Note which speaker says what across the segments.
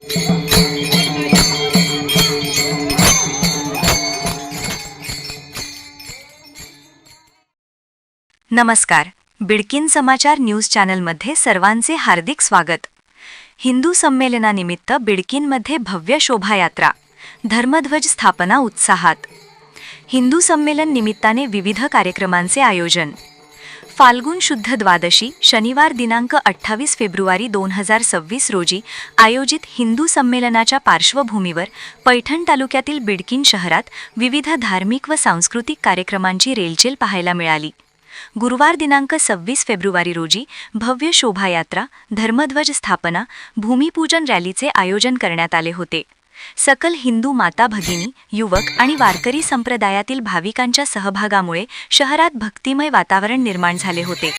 Speaker 1: नमस्कार. बिडकीन समाचार न्यूज चॅनलमध्ये सर्वांचे हार्दिक स्वागत. हिंदू संमेलनानिमित्त बिडकीनमध्ये भव्य शोभायात्रा, धर्मध्वज स्थापना उत्साहात. हिंदू संमेलन निमित्ताने विविध कार्यक्रमांचे आयोजन. फाल्गुन शुद्ध द्वादशी शनिवार दिनांक 28 फेब्रुवारी 2026 रोजी आयोजित हिंदू संमेलनाच्या पार्श्वभूमीवर पैठण तालुक्यातील बिडकीन शहरात विविध धार्मिक व सांस्कृतिक कार्यक्रमांची रेलचेल पाहायला मिळाली. गुरुवार दिनांक 26 फेब्रुवारी रोजी भव्य शोभायात्रा, धर्मध्वज स्थापना, भूमिपूजन रॅलीचे आयोजन करण्यात आले होते. सकल हिंदू माता भगिनी, युवक आणि वारकरी संप्रदायातील भाविकांच्या सहभागामुळे शहरात भक्तिमय वातावरण निर्माण झाले होते.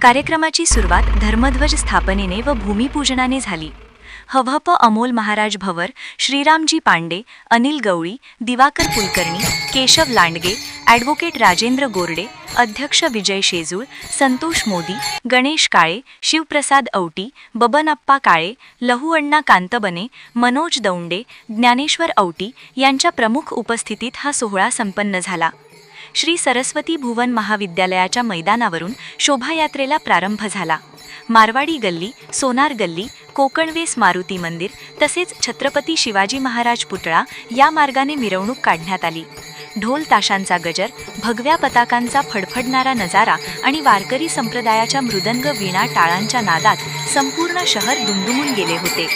Speaker 1: कार्यक्रमाची सुरुवात धर्मध्वज स्थापनेने व भूमिपूजनाने झाली. हवहप अमोल महाराज भवर, श्रीरामजी पांडे, अनिल गवळी, दिवाकर कुलकर्णी, केशव लांडगे, ॲडव्होकेट राजेंद्र गोरडे, अध्यक्ष विजय शेजूळ, संतोष मोदी, गणेश काळे, शिवप्रसाद औटी, बबनप्पा काळे, लहूअण्णा कांतबने, मनोज दौंडे, ज्ञानेश्वर औटी यांच्या प्रमुख उपस्थितीत हा सोहळा संपन्न झाला. श्री सरस्वती भुवन महाविद्यालयाच्या मैदानावरून शोभायात्रेला प्रारंभ झाला. मारवाडी गल्ली, सोनार गल्ली, कोकणवेस मारुती मंदिर तसेच छत्रपती शिवाजी महाराज पुतळा या मार्गाने मिरवणूक काढण्यात आली. ढोल ताशांचा गजर, भगव्या पताकांचा फडफडणारा नजारा आणि वारकरी संप्रदायाच्या मृदंग, वीणा, टाळांच्या नादात संपूर्ण शहर दुमदुमून गेले होते.